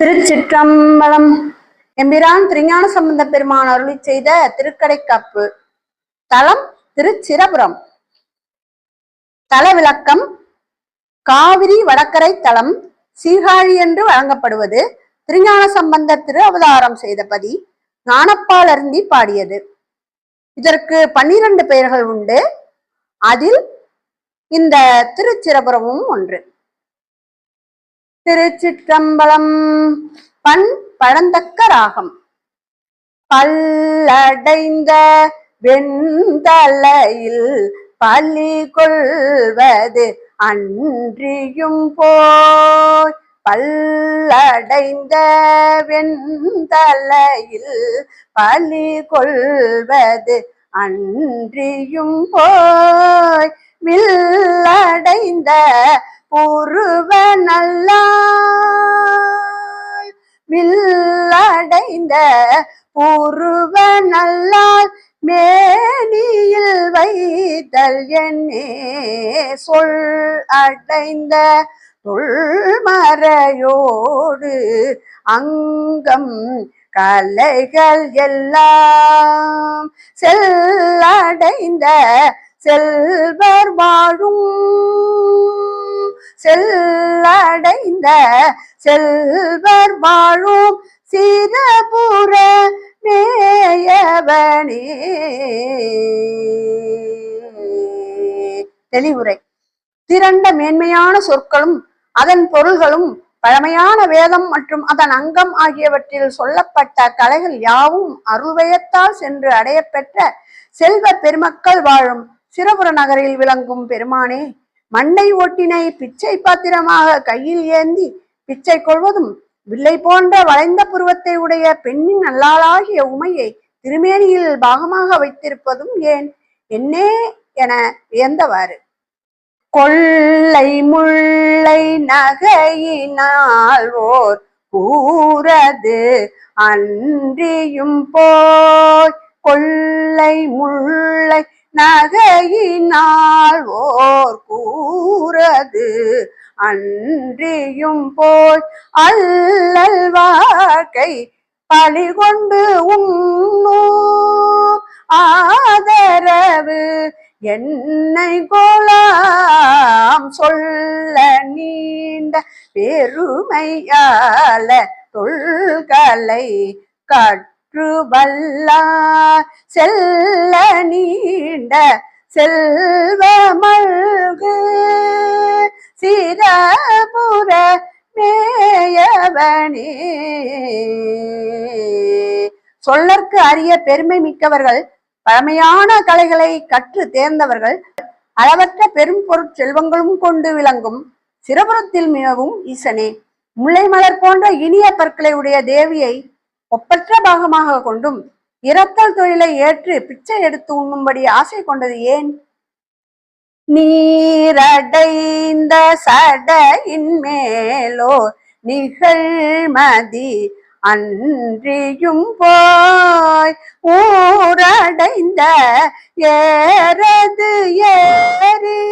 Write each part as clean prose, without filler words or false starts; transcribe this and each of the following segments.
திருச்சிற்றம்பலம். எம்பிரான் திருஞான சம்பந்த பெருமான் அருளி செய்த திருக்கடைக்காப்பு. தலம் திருச்சிரபுரம். தல விளக்கம்: காவிரி வடக்கரை தலம், சீர்காழி என்று வழங்கப்படுவது. திருஞான சம்பந்தர் திரு அவதாரம் செய்த பதி, ஞானப்பால் அருந்தி பாடியது. இதற்கு 12 பெயர்கள் உண்டு. அதில் இந்த திருச்சிரபுரமும் ஒன்று. திருச்சிற்றம்பலம். பண் பழந்தக்க ராகம். பல்லடைந்த வெண்தலையில் பள்ளி கொள்வது அன்றியும் போய், பல்லடைந்த வெண்தலையில் பள்ளி கொள்வது அன்றியும் போய், வில்லடைந்த புருவ நல்லாள், வில்லடைந்த புருவ நல்லாள் மேனியில் வைத்தல் என்னே, சொல் அடைந்த தொல்மறையோடு அங்கம் கலைகள் எல்லாம், செல்லடைந்த செல்வர் வாழும், செல்லடைந்த செல்வர் வாழும் சிரபுர மேயவனே. தெளிவுரை: திரண்ட மேன்மையான சொற்களும் அதன் பொருள்களும் பழமையான வேதம் மற்றும் அதன் அங்கம் ஆகியவற்றில் சொல்லப்பட்ட கலைகள் யாவும் அருள்வயத்தால் சென்று அடையப்பெற்ற செல்வ பெருமக்கள் வாழும் சிரபுர நகரில் விளங்கும் பெருமானே, மண்டை ஓட்டினை பிச்சை பாத்திரமாக கையில் ஏந்தி பிச்சை கொள்வதும், வில்லை போன்ற வளைந்த புருவத்தை உடைய பெண்ணின் நல்லாளாகிய உமையை திருமேனியில் பாகமாக வைத்திருப்பதும் ஏன் என்னே என வியந்தவாறு, கொள்ளை முல்லை நகையினால் ஓர் கூறது அன்றியும் போய், கொள்ளை முல்லை நகையினால் ஓர் கூறது அன்றியும் போய், அல்லல் வாழ்க்கை பழி கொண்டு உண்ணும் ஆதரவு என்னை கோலாம், சொல்ல நீண்ட பெருமையால தொல்கலை கற்றுவல்லார், செல்ல நீண்ட செல்வமல்கு சிரபுர மேயவனே. சொல்லற்கு அரிய பெருமை மிக்கவர்கள், பழமையான கலைகளை கற்று தேர்ந்தவர்கள், அளவற்ற பெரும் பொருட்செல்வங்களும் கொண்டு விளங்கும் சிரபுரத்தில் மிகவும் ஈசனே, முல்லை மலர் போன்ற இனிய பற்களை உடைய தேவியை ஒப்பற்ற பாகமாக கொண்டும் இரத்தல் தொழிலை ஏற்று பிச்சை எடுத்து உண்ணும்படி ஆசை கொண்டது ஏன்? நீரடைந்த சடையின் மேலோ நிகழ்மதி அன்றியும் போய், ஊரடைந்த ஏறது ஏறி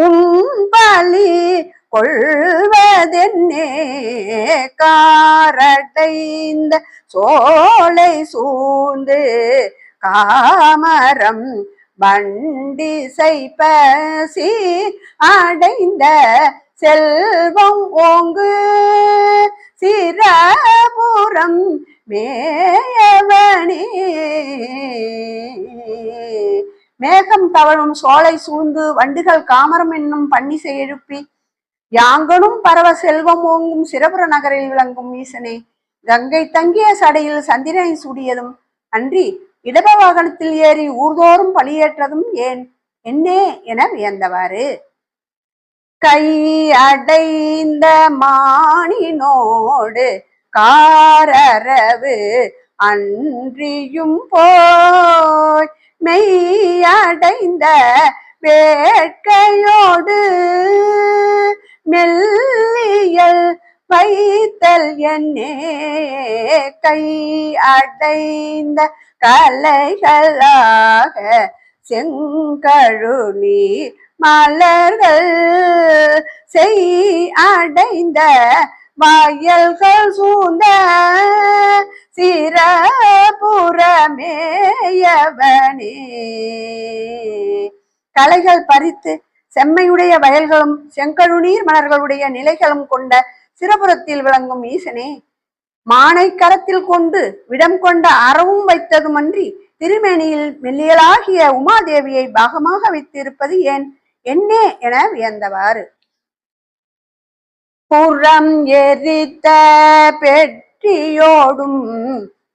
உன்பலி கொள்வதென்னே, காரடைந்த சோலை சூழ்ந்து காமரம் வண்டி செய்பசி அடைந்த செல்வம் ஓங்கு சிரபுரம் மேயவனே. மேகம் தவழும் சோலை சூழ்ந்து வண்டுகள் காமரம் என்னும் பன்னிசை எழுப்பி யாங்கனும் பரவ செல்வம் ஓங்கும் சிரபுர நகரில் விளங்கும் ஈசனே, கங்கை தங்கிய சடையில் சந்திரனை சூடியதும் அன்றி இடப வாகனத்தில் ஏறி ஊர்தோறும் பலியேற்றதும் ஏன் என்னே என வியந்தவாறு, கை அடைந்த மானினோடு காரரவு அன்றியும் போய், மெய்யடைந்த வேட்கையோடு மெல்லியல் வைத்தல் என்னே, கை அடைந்த கலைகளாக செங்கழு நீர் மலர்கள் செய் அடைந்த வயல்கள் சூழ்ந்த சிறபுறமேயவனே. களைகள் பறித்து செம்மையுடைய வயல்களும் செங்கழுநீர் மலர்களுடைய நிலைகளும் கொண்ட சிறபுறத்தில் விளங்கும் ஈசனே, மானை கரத்தில் கொண்டு விடம் கொண்ட அறவும் வைத்ததுமன்றி திருமேனியில் மெல்லியலாகிய உமாதேவியை பாகமாக வைத்திருப்பது ஏன், என்னே என வியந்தவாறு, புறம் எரித்த பெற்றியோடும்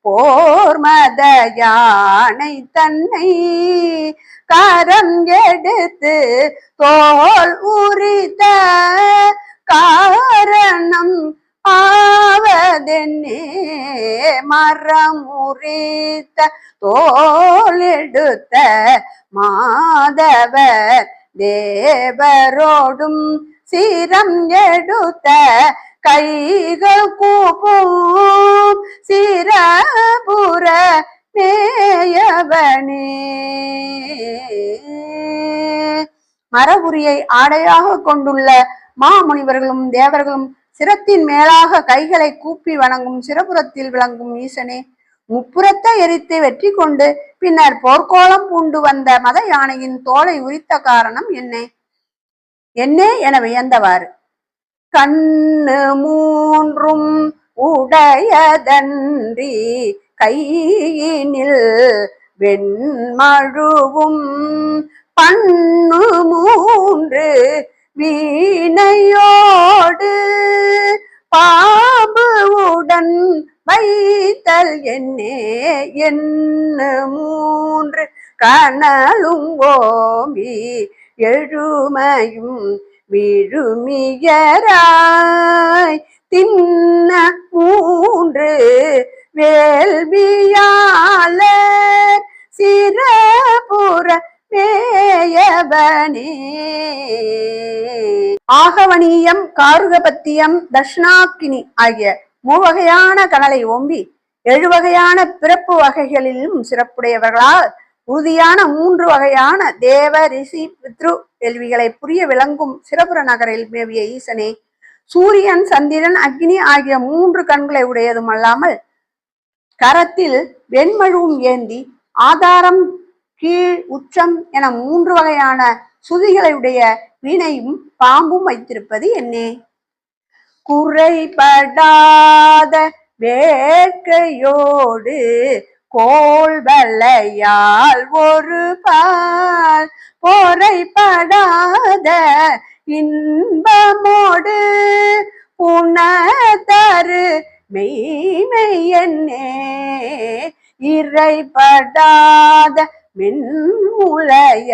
போர்மத யானை தன்னை கரம் எடுத்து தோல் உரித்த காரணம் ஆவதென்னே, மரம் உரித்த தோல் எடுத்த மாதவர் தேவரோடும் சீரம் எடுத்த கைகள் கூப்பும் சிறபுற மேயவனே. மரபுரியை ஆடையாக கொண்டுள்ள மாமுனிவர்களும் தேவர்களும் சிரத்தின் மேலாக கைகளை கூப்பி வணங்கும் சிறபுறத்தில் விளங்கும் ஈசனே, முப்புறத்தை எரித்து வெற்றி கொண்டு பின்னர் போர்க்கோளம் பூண்டு வந்த மத யானையின் தோலை உரித்த காரணம் என்னே என வியந்தவாறு, கண்ணு மூன்றும் உடையதன்றி கையினில் வெண்மழுவும் பண்ணு மூன்று வீணையோடு பாம்பு உடன் வைத்தல் என்னே, என்ன மூன்று கனலும் ஓம்பி எழுமையும் விழுமியராய் தின்ன மூன்று வேள்வியாளர் சிறபுற மேயவனே. ஆகவனியம், காருகபத்தியம், தட்சிணாக்கினி ஆகிய மூவகையான கனலை ஓம்பி 7 வகையான பிறப்பு வகைகளிலும் சிறப்புடையவர்களால் உறுதியான 3 வகையான தேவ ரிஷி பித்ரு கேள்விகளை புரிய விளங்கும் சிறபுர நகரில் மேவிய ஈசனே, சூரியன் சந்திரன் அக்னி ஆகிய 3 கண்களை உடையதும் அல்லாமல் கரத்தில் வெண்மழுவும் ஏந்தி ஆதாரம் கீழ் உச்சம் என 3 வகையான சுதிகளுடைய வீணையும் பாம்பும் வைத்திருப்பது என்னே, குறைபடாத வேட்கையோடு கோள்வளையால் ஒரு பால் பொறைபடாத இன்பமோடு உணதரு மெய்மை என்னே, இறைபடாத மென்முளைய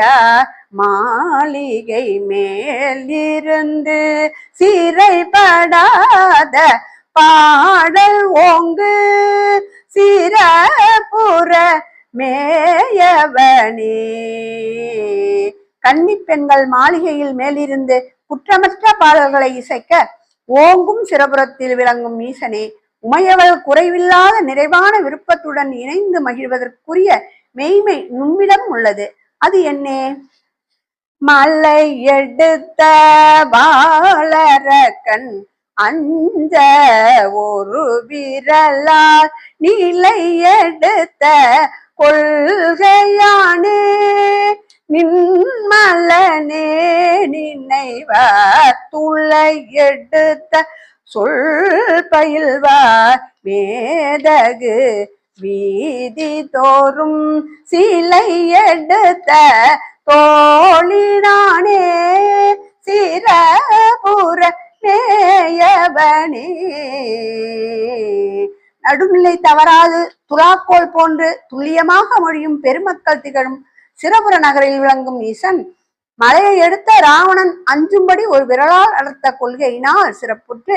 மாளிகை மேலிருந்து சிறைபடாத பாடல் ஓங்கு சிறபுற மேயவனே. கன்னி பெண்கள் மாளிகையில் மேலிருந்து குற்றமற்ற பாடல்களை இசைக்க ஓங்கும் சிறபுறத்தில் விளங்கும் ஈசனே, உமையவள் குறைவில்லாத நிறைவான விருப்பத்துடன் இணைந்து மகிழ்வதற்குரிய மெய்மை நும்மிடம் உள்ளது, அது என்னே, மலை எடுத்த வாளரக்கண் அஞ்ச ஒரு விரலால் நிலை எடுத்த கொள்கையானே, நின்மலனே நினைவார் துளை எடுத்த சொல் பயில்வார் மேதகு வீதி தோறும் சிலை எடுத்த தோழினானே, சிறபுற மேயவனே. நடுநிலை தவறாது துலாக்கோல் போன்று துல்லியமாக மொழியும் பெருமக்கள் திகழும் சிறபுர நகரில் விளங்கும் ஈசன், மலையை எடுத்த ராவணன் அஞ்சும்படி ஒரு விரலால் அடர்த்த கொள்கையினால் சிறப்புற்று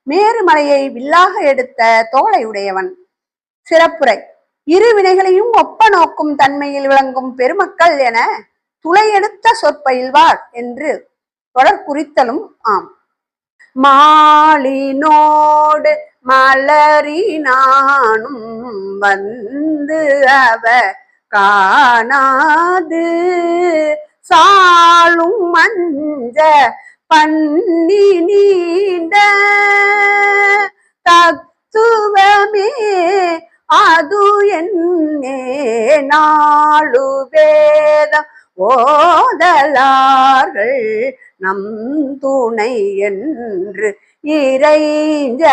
மேருமலையை வில்லாக எடுத்த தோளை உடையவன். சிறப்புரை, இரு வினைகளையும் ஒப்ப நோக்கும் தன்மையில் விளங்கும் பெருமக்கள் என துளை எடுத்த சொற்பயில்வார் என்று தொடர் குறித்தலும் ஆம். மாலினோடு மலரினானும் வந்து அவ காணாது சாலும் மஞ்ச பண்ணி நீண்ட தத்துவமே அது என்னே நாளு வேதம் ஓதலார்கள் நம் துணை என்று இறைஞ்ச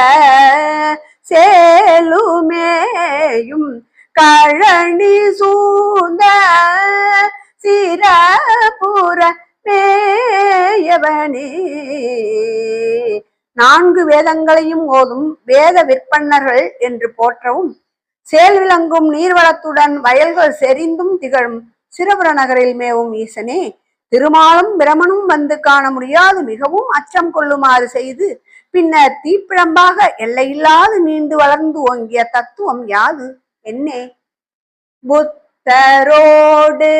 சேலுமேயும் கழனி சூழ்ந்த சிரபுர மேயவனே. 4 வேதங்களையும் ஓதும் வேத விற்பன்னர்கள் என்று போற்றவும் சேல் விளங்கும் நீர்வளத்துடன் வயல்கள் செறிந்தும் திகழும் சிரபுர நகரில் மேவும் ஈசனே, திருமாலும் பிரமனும் வந்து காண முடியாது மிகவும் அச்சம் கொள்ளுமாறு செய்து பின்னர் தீப்பிழம்பாக எல்லையில்லாது நீண்டு வளர்ந்து ஓங்கிய தத்துவம் யாது என்னே? புத்தரோடு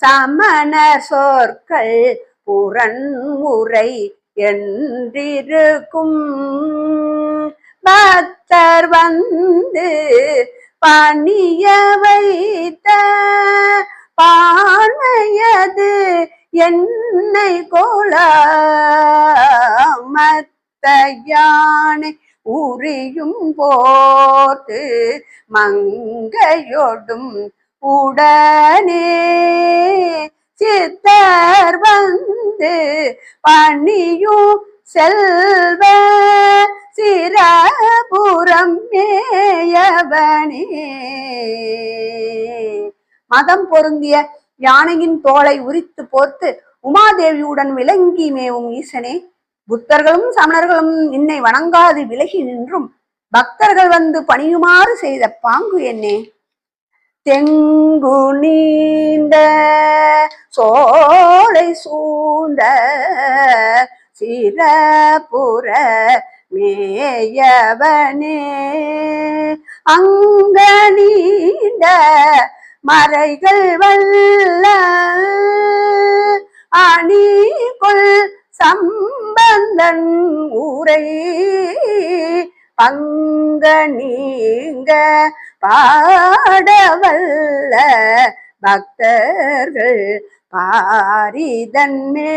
சமணர் சொற்கள் புறன்முறை என்றிருக்கும் பக்தர் வந்து பணிய வைத்த பானையது என்னை கோல மத்த யானை உரியும் போர்த்து மங்கையொடும் உடனே சித்தர் வந்து பணியும் செல்வ சிரபுரம் மேயவனே. மதம் பொருந்திய யானையின் தோலை உரித்து போர்த்து உமாதேவியுடன் விளங்கி மேவும் ஈசனே, புத்தர்களும் சமணர்களும் நின்னை வணங்காது விலகி நின்றும் பக்தர்கள் வந்து பணியுமாறு செய்த பாங்கு என்னே? தெங்கு நீண்ட சோலை சூழ்ந்த சிரபுர மேயவனே, அங்க நீண்ட மறைகள் வல்ல அணிகொள் சம்பந்தன் ஊரை பங்க நீங்க பாடவல்ல பக்தர்கள் பாரிதன்மே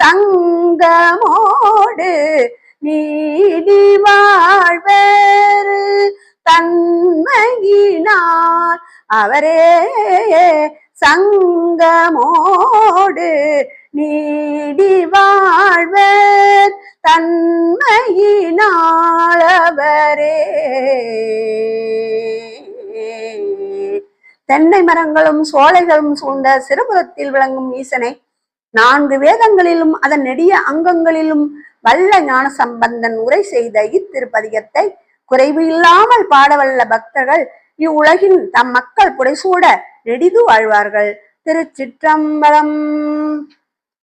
சங்கமோடு நீடி வாழ்வர் தன்மையினால் அவரே சங்கமோடு நீடி வாழ்வர் தன்மையினால் அவரே. தென்னை மரங்களும் சோலைகளும் சூழ்ந்த சிறுபுரத்தில் விளங்கும் ஈசனை 4 வேதங்களிலும் அதன் நெடிய அங்கங்களிலும் வல்ல ஞான சம்பந்தன் உரை செய்த இத்திருப்பதிகத்தை குறைவு இல்லாமல் பாடவல்ல பக்தர்கள் இவ்வுலகின் தம் மக்கள் புடைசூட நெடிது வாழ்வார்கள். திருச்சிற்றம்பலம்.